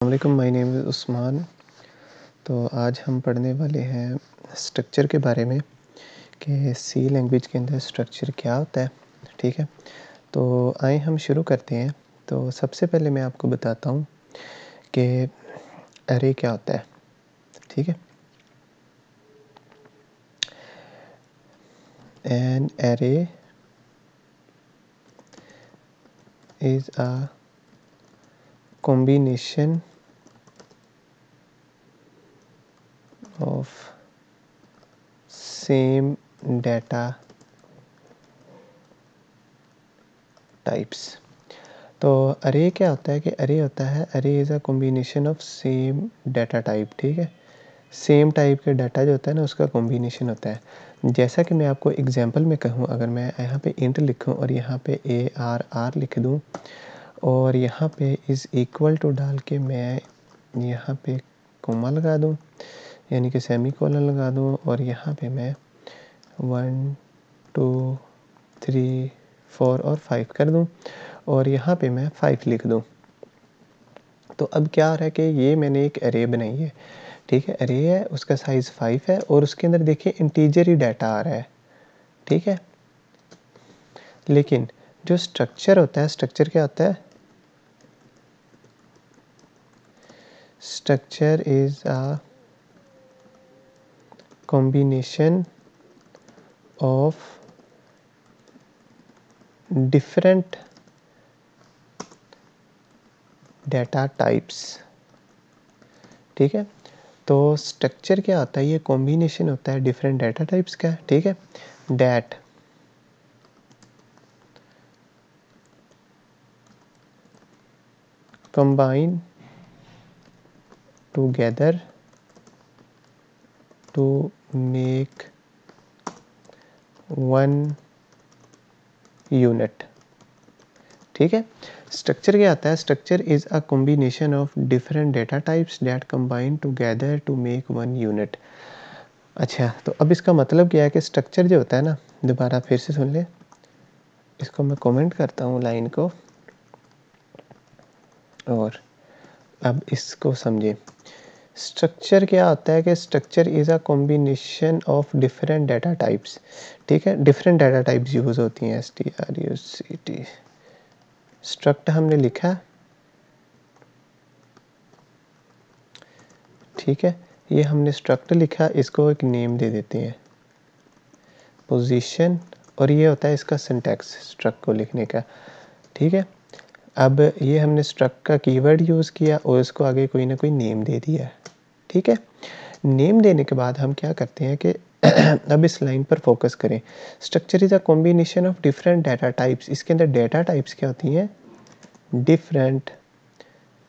अस्सलामुअलैकुम, my name is Usman. तो आज हम पढ़ने वाले हैं स्ट्रक्चर के बारे में कि सी लैंग्वेज के अंदर स्ट्रक्चर क्या होता है। ठीक है, तो आइए हम शुरू करते हैं। तो सबसे पहले मैं आपको बताता हूँ कि एरे क्या होता है। ठीक है, an array is a combination of same data types। तो अरे क्या होता है कि अरे होता है, अरे is a combination of same data type. ठीक है, सेम टाइप के डाटा जो होता है ना, उसका कॉम्बिनेशन होता है। जैसा कि मैं आपको एग्जांपल में कहूँ, अगर मैं यहाँ पे इंट लिखूँ और यहाँ पे ARR लिख दूँ और यहाँ पे इज़ इक्वल टू डाल के मैं यहाँ पे कोमा लगा दूँ, यानी कि सेमी कोलन लगा दूँ, और यहाँ पे मैं 1 2 3 4 और 5 कर दूँ और यहाँ पे मैं 5 लिख दूँ। तो अब क्या आ रहा है कि ये मैंने एक एरे बनाई है। ठीक है, एरे है, उसका साइज़ 5 है और उसके अंदर देखिए इंटीजर ही डाटा आ रहा है। ठीक है, लेकिन जो स्ट्रक्चर होता है, स्ट्रक्चर क्या होता है? Structure is a combination of different data types। ठीक है, तो स्ट्रक्चर क्या होता है? ये कॉम्बिनेशन होता है डिफरेंट डाटा टाइप्स का। ठीक है, that combine together to make one unit. ठीक है, स्ट्रक्चर क्या आता है? Structure is a combination of different data types that combine together to make one unit. अच्छा, तो अब इसका मतलब क्या है कि स्ट्रक्चर जो होता है ना, दोबारा फिर से सुन ले, इसको मैं कमेंट करता हूँ लाइन को, और अब इसको समझे। स्ट्रक्चर क्या होता है कि structure is a combination of different data types. ठीक है, डिफरेंट डाटा टाइप्स यूज़ होती हैं, STRUCT। स्ट्रक्ट हमने लिखा, ठीक है, ये हमने स्ट्रक्ट लिखा, इसको एक नेम दे देते हैं पोजीशन, और ये होता है इसका सिंटैक्स स्ट्रक्ट को लिखने का। ठीक है, अब ये हमने स्ट्रक्ट का कीवर्ड यूज़ किया और इसको आगे कोई ना कोई नेम दे दिया। ठीक है, नेम देने के बाद हम क्या करते हैं कि अब इस लाइन पर फोकस करें। Structure is a combination of different data types. इसके अंदर डाटा टाइप्स क्या होती हैं? डिफरेंट।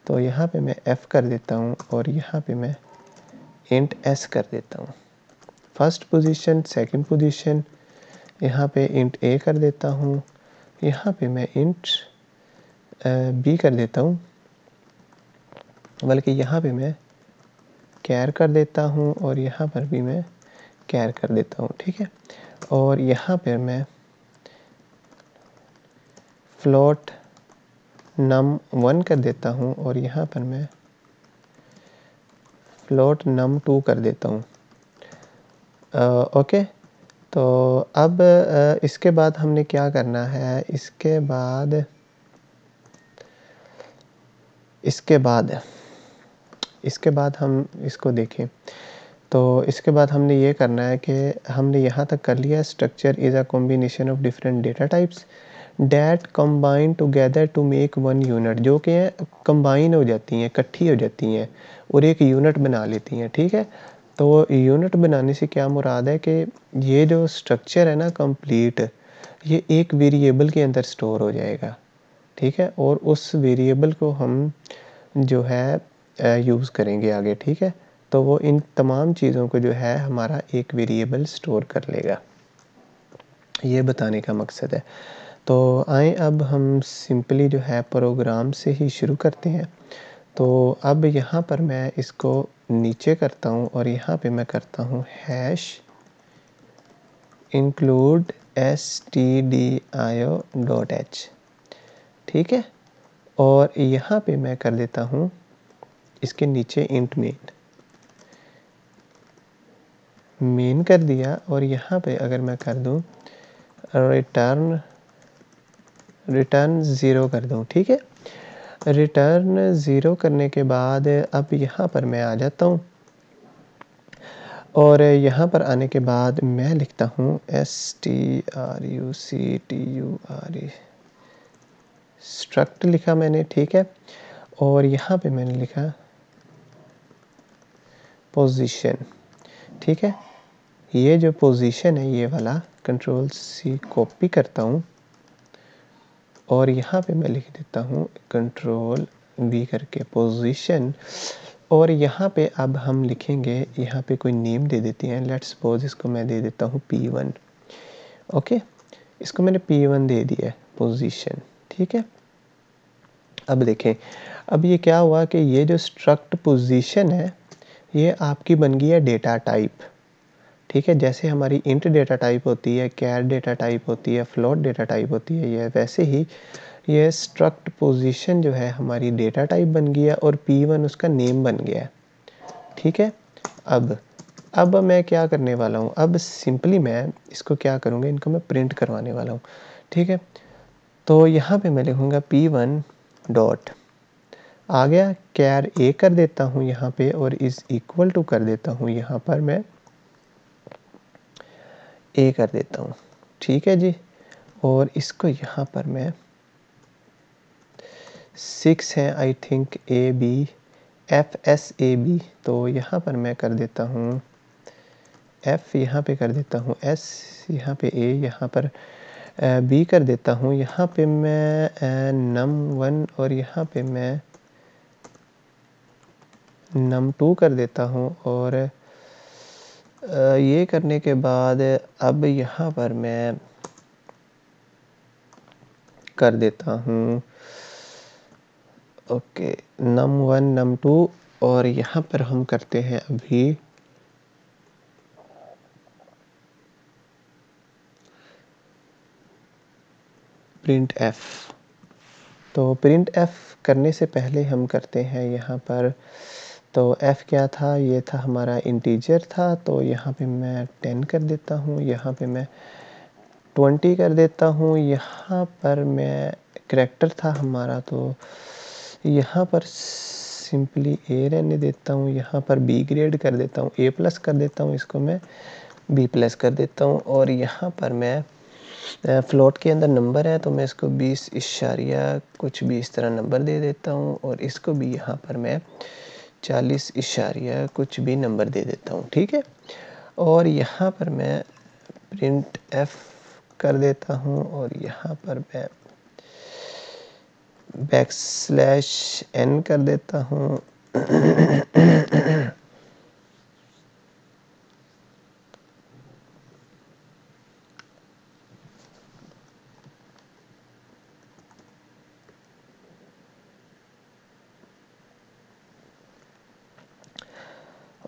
तो यहाँ पे मैं F कर देता हूँ और यहाँ पे मैं इंट S कर देता हूँ। फर्स्ट पोजीशन, सेकंड पोजीशन, यहाँ पे इंट A कर देता हूँ, यहाँ पे मैं इंट B कर देता हूँ, बल्कि यहाँ पे मैं कैर कर देता हूँ और यहाँ पर भी मैं कैर कर देता हूँ। ठीक है, और यहाँ पर मैं फ्लोट num1 कर देता हूँ और यहाँ पर मैं फ्लोट num2 कर देता हूँ। ओके, तो अब इसके बाद हमने क्या करना है? इसके बाद हम इसको देखें, तो इसके बाद हमने ये करना है कि हमने यहाँ तक कर लिया। Structure is a combination of different data types that combine together to make one unit, जो कि कंबाइन हो जाती हैं, इकट्ठी हो जाती हैं और एक यूनिट बना लेती हैं। ठीक है, तो यूनिट बनाने से क्या मुराद है कि ये जो स्ट्रक्चर है ना कंप्लीट, ये एक वेरिएबल के अंदर स्टोर हो जाएगा। ठीक है, और उस वेरिएबल को हम जो है यूज़ करेंगे आगे। ठीक है, तो वो इन तमाम चीज़ों को जो है हमारा एक वेरिएबल स्टोर कर लेगा, ये बताने का मकसद है। तो आए अब हम सिंपली जो है प्रोग्राम से ही शुरू करते हैं। तो अब यहाँ पर मैं इसको नीचे करता हूँ और यहाँ पे मैं करता हूँ हैश इंक्लूड stdio.h। ठीक है, और यहाँ पे मैं कर देता हूँ इसके नीचे इंट मेन कर दिया, और यहाँ पे अगर मैं कर दूँ रिटर्न 0 कर दूँ, ठीक है। रिटर्न 0 करने के बाद अब यहाँ पर मैं आ जाता हूँ, और यहाँ पर आने के बाद मैं लिखता हूँ structure, स्ट्रक्ट लिखा मैंने, ठीक है। और यहाँ पे मैंने लिखा पोजीशन, ठीक है। ये जो पोजीशन है ये वाला कंट्रोल C कॉपी करता हूँ, और यहाँ पे मैं लिख देता हूँ कंट्रोल V करके पोजीशन। और यहाँ पे अब हम लिखेंगे, यहाँ पे कोई नेम दे देते हैं। लेट्स सपोज इसको मैं दे देता हूँ P1, ओके। इसको मैंने P1 दे दिया है पोजीशन, ठीक है। अब देखें, अब ये क्या हुआ कि ये जो स्ट्रक्ट पोजीशन है ये आपकी बन गई है डेटा टाइप, ठीक है। जैसे हमारी इंट डेटा टाइप होती है, कैर डेटा टाइप होती है, फ्लोट डेटा टाइप होती है, ये वैसे ही ये स्ट्रक्ट पोजीशन जो है हमारी डेटा टाइप बन गया है, और P1 उसका नेम बन गया है, ठीक है। अब मैं क्या करने वाला हूँ, अब सिंपली मैं इसको क्या करूँगा, इनको मैं प्रिंट करवाने वाला हूँ, ठीक है। तो यहाँ पे मैं लिखूँगा P1 डॉट, आ गया, कैर A कर देता हूँ यहाँ पे, और इस इक्वल टू कर देता हूँ यहाँ पर मैं A कर देता हूँ, ठीक है जी। और इसको यहाँ पर मैं 6 है आई थिंक FSAB, तो यहाँ पर मैं कर देता हूँ F, यहाँ पे कर देता हूँ S, यहाँ पे A, यहाँ पर B कर देता हूँ, यहाँ पे मैं num1, और यहाँ पे मैं num2 कर देता हूँ। और ये करने के बाद अब यहाँ पर मैं कर देता हूँ ओके num1 num2, और यहाँ पर हम करते हैं अभी प्रिंट f। तो प्रिंट f करने से पहले हम करते हैं यहाँ पर, तो f क्या था, ये था हमारा इंटीजर था, तो यहाँ पे मैं 10 कर देता हूँ, यहाँ पे मैं 20 कर देता हूँ, यहाँ पर मैं करैक्टर था हमारा, तो यहाँ पर सिंपली a रहने देता हूँ, यहाँ पर b ग्रेड कर देता हूँ, a+ कर देता हूँ, इसको मैं b+ कर देता हूँ। और यहाँ पर मैं फ्लोट के अंदर नंबर है तो मैं इसको 20 इशारिया कुछ भी इस तरह नंबर दे देता हूँ, और इसको भी यहाँ पर मैं 40 इशारिया कुछ भी नंबर दे देता हूँ, ठीक है। और यहाँ पर मैं प्रिंट f कर देता हूँ, और यहाँ पर मैं \n कर देता हूँ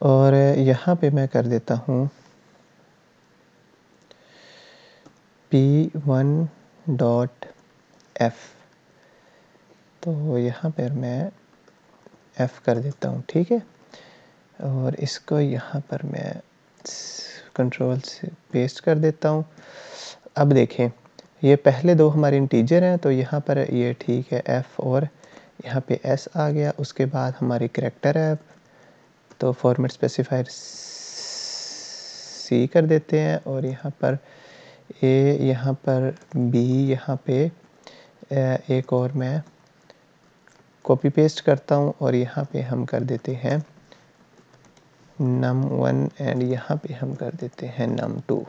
और यहाँ पे मैं कर देता हूँ P1 डॉट f, तो यहाँ पर मैं f कर देता हूँ, ठीक है। और इसको यहाँ पर मैं कंट्रोल से पेस्ट कर देता हूँ। अब देखें, ये पहले दो हमारे इंटीजर हैं, तो यहाँ पर ये ठीक है f, और यहाँ पे s आ गया। उसके बाद हमारी करैक्टर है, तो फॉर्मेट स्पेसिफायर C कर देते हैं, और यहाँ पर a, यहाँ पर b, यहाँ पे एक और मैं कॉपी पेस्ट करता हूँ, और यहाँ पे हम कर देते हैं num1, एंड यहाँ पे हम कर देते हैं num2,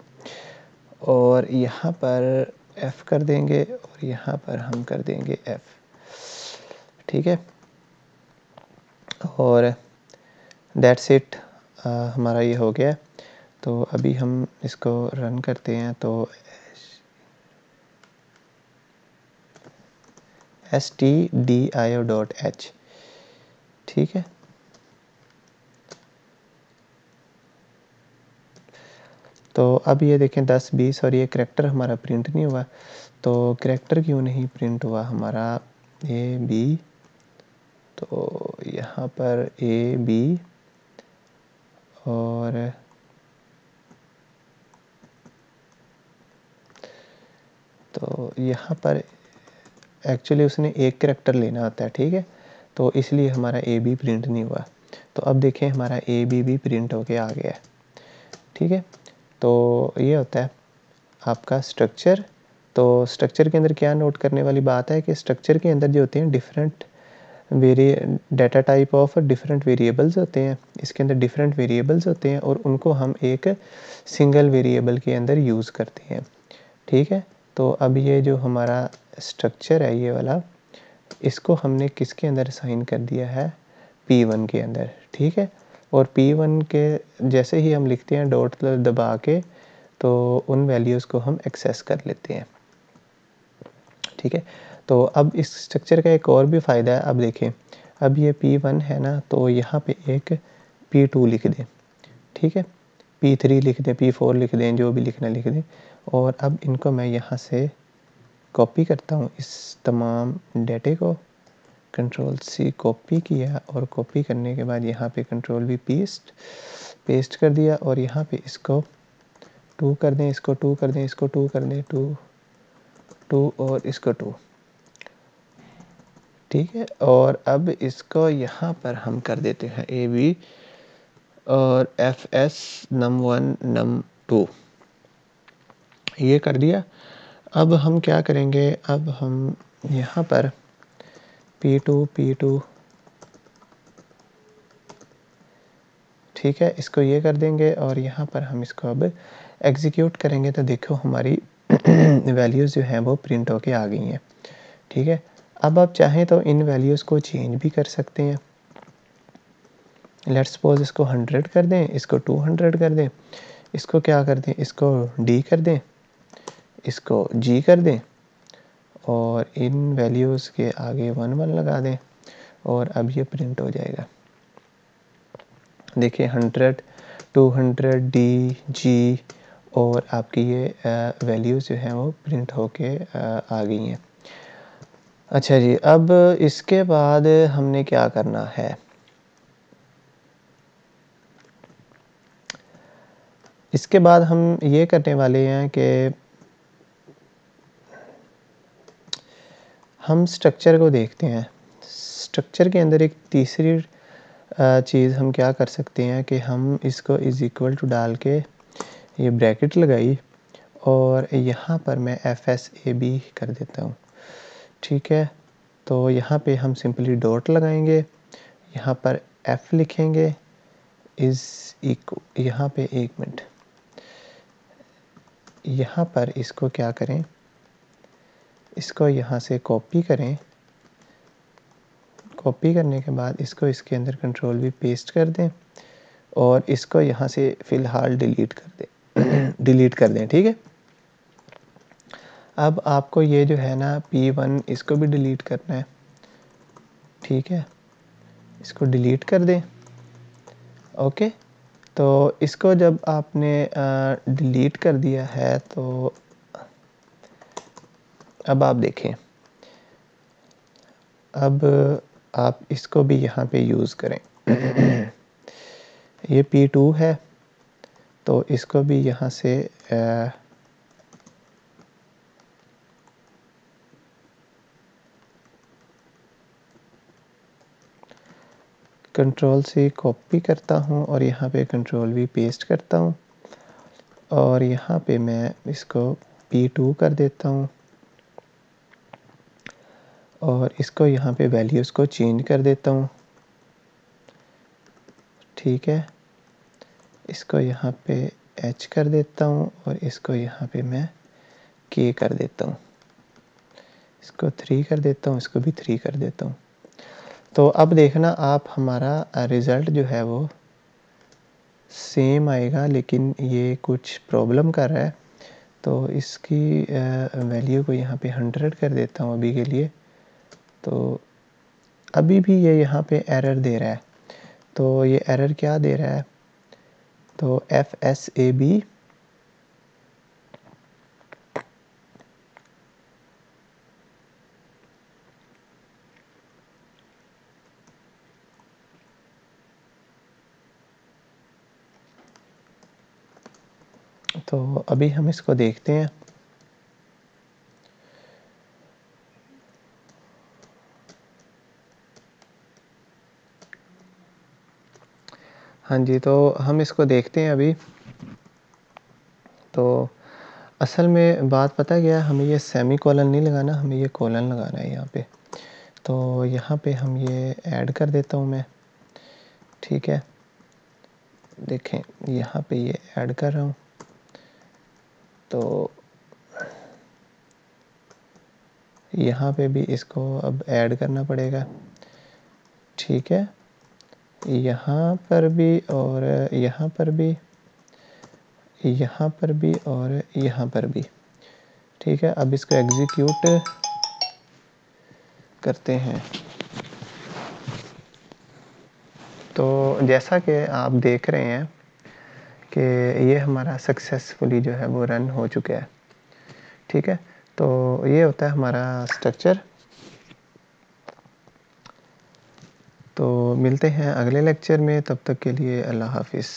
और यहाँ पर f कर देंगे, और यहाँ पर हम कर देंगे f, ठीक है। और दैट्स इट, हमारा ये हो गया। तो अभी हम इसको रन करते हैं, तो stdio.h, ठीक है। तो अब ये देखें 10 20, और ये करैक्टर हमारा प्रिंट नहीं हुआ। तो करैक्टर क्यों नहीं प्रिंट हुआ हमारा A B, तो यहाँ यहाँ पर ए बी और तो यहाँ पर एक्चुअली उसने एक कैरेक्टर लेना होता है, ठीक है, तो इसलिए हमारा ए बी प्रिंट नहीं हुआ। तो अब देखें हमारा ए बी भी प्रिंट होके आ गया है, ठीक है। तो ये होता है आपका स्ट्रक्चर। तो स्ट्रक्चर के अंदर क्या नोट करने वाली बात है कि स्ट्रक्चर के अंदर जो होते हैं different data type of different variables होते हैं। इसके अंदर डिफरेंट वेरिएबल्स होते हैं और उनको हम एक सिंगल वेरिएबल के अंदर यूज़ करते हैं, ठीक है। तो अब ये जो हमारा स्ट्रक्चर है ये वाला, इसको हमने किसके अंदर असाइन कर दिया है, P1 के अंदर, ठीक है। और P1 के जैसे ही हम लिखते हैं डॉट दबा के, तो उन वैल्यूज़ को हम एक्सेस कर लेते हैं, ठीक है। तो अब इस स्ट्रक्चर का एक और भी फ़ायदा है। अब देखें, अब ये P1 है ना, तो यहाँ पे एक P2 लिख दें, ठीक है, P3 लिख दें, P4 लिख दें, जो भी लिखना लिख दें। और अब इनको मैं यहाँ से कॉपी करता हूँ, इस तमाम डेटे को कंट्रोल C कॉपी किया और कॉपी करने के बाद यहाँ पे कंट्रोल V पेस्ट कर दिया और यहाँ पे इसको 2 कर दें, इसको 2 कर दें, इसको 2 कर दें, 2 और इसको 2, ठीक है। और अब इसको यहाँ पर हम कर देते हैं AB और FS num1 num2, ये कर दिया। अब हम क्या करेंगे, अब हम यहाँ पर P2 ठीक है, इसको ये कर देंगे और यहाँ पर हम इसको अब एग्जीक्यूट करेंगे तो देखो हमारी वैल्यूज़ जो हैं वो प्रिंट होके आ गई हैं, ठीक है। अब आप चाहें तो इन वैल्यूज़ को चेंज भी कर सकते हैं। लेट्स सपोज इसको 100 कर दें, इसको 200 कर दें, इसको क्या कर दें, इसको D कर दें, इसको G कर दें और इन वैल्यूज़ के आगे 1 1 लगा दें और अब ये प्रिंट हो जाएगा। देखिए 100 200 D G और आपकी ये वैल्यूज़ जो हैं वो प्रिंट होके आ गई हैं। अच्छा जी, अब इसके बाद हमने क्या करना है, इसके बाद हम ये करने वाले हैं कि हम स्ट्रक्चर को देखते हैं। स्ट्रक्चर के अंदर एक तीसरी चीज़ हम क्या कर सकते हैं कि हम इसको इज़ इक्वल टू डाल के ये ब्रैकेट लगाई और यहाँ पर मैं FSAB कर देता हूँ, ठीक है। तो यहाँ पे हम सिंपली डॉट लगाएंगे, यहाँ पर F लिखेंगे इज़ इक्वल, यहाँ पे 1 मिनट, यहाँ पर इसको क्या करें, इसको यहाँ से कॉपी करें, कॉपी करने के बाद इसको इसके अंदर कंट्रोल V पेस्ट कर दें और इसको यहाँ से फ़िलहाल डिलीट कर दें डिलीट कर दें, ठीक है। अब आपको ये जो है ना P1 इसको भी डिलीट करना है, ठीक है, इसको डिलीट कर दें, ओके। तो इसको जब आपने डिलीट कर दिया है तो अब आप देखें, अब आप इसको भी यहाँ पे यूज़ करें ये P2 है तो इसको भी यहाँ से कंट्रोल से कॉपी करता हूँ और यहाँ पे कंट्रोल V पेस्ट करता हूँ और यहाँ पे मैं इसको P2 कर देता हूँ और इसको यहाँ पे वैल्यूज़ को चेंज कर देता हूँ, ठीक है। इसको यहाँ पे H कर देता हूँ और इसको यहाँ पे मैं K कर देता हूँ, इसको 3 कर देता हूँ, इसको भी 3 कर देता हूँ। तो अब देखना आप हमारा रिज़ल्ट जो है वो सेम आएगा, लेकिन ये कुछ प्रॉब्लम कर रहा है। तो इसकी वैल्यू को यहाँ पे 100 कर देता हूँ अभी के लिए। तो अभी भी ये यहाँ पे एरर दे रहा है। तो ये एरर क्या दे रहा है, तो FSAB तो अभी हम इसको देखते हैं। हाँ जी, तो हम इसको देखते हैं अभी। तो असल में बात पता क्या है, हमें ये सेमी कोलन नहीं लगाना, हमें ये कोलन लगाना है यहाँ पे। तो यहाँ पे हम ये ऐड कर देता हूँ मैं, ठीक है। देखें यहाँ पे ये ऐड कर रहा हूँ, तो यहाँ पे भी इसको अब ऐड करना पड़ेगा, ठीक है। यहाँ पर भी और यहाँ पर भी, यहाँ पर भी और यहाँ पर भी, ठीक है। अब इसको एग्जीक्यूट करते हैं। तो जैसा कि आप देख रहे हैं कि ये हमारा सक्सेसफुली जो है वो रन हो चुका है, ठीक है। तो ये होता है हमारा स्ट्रक्चर। तो मिलते हैं अगले लेक्चर में, तब तक के लिए अल्लाह हाफिज़।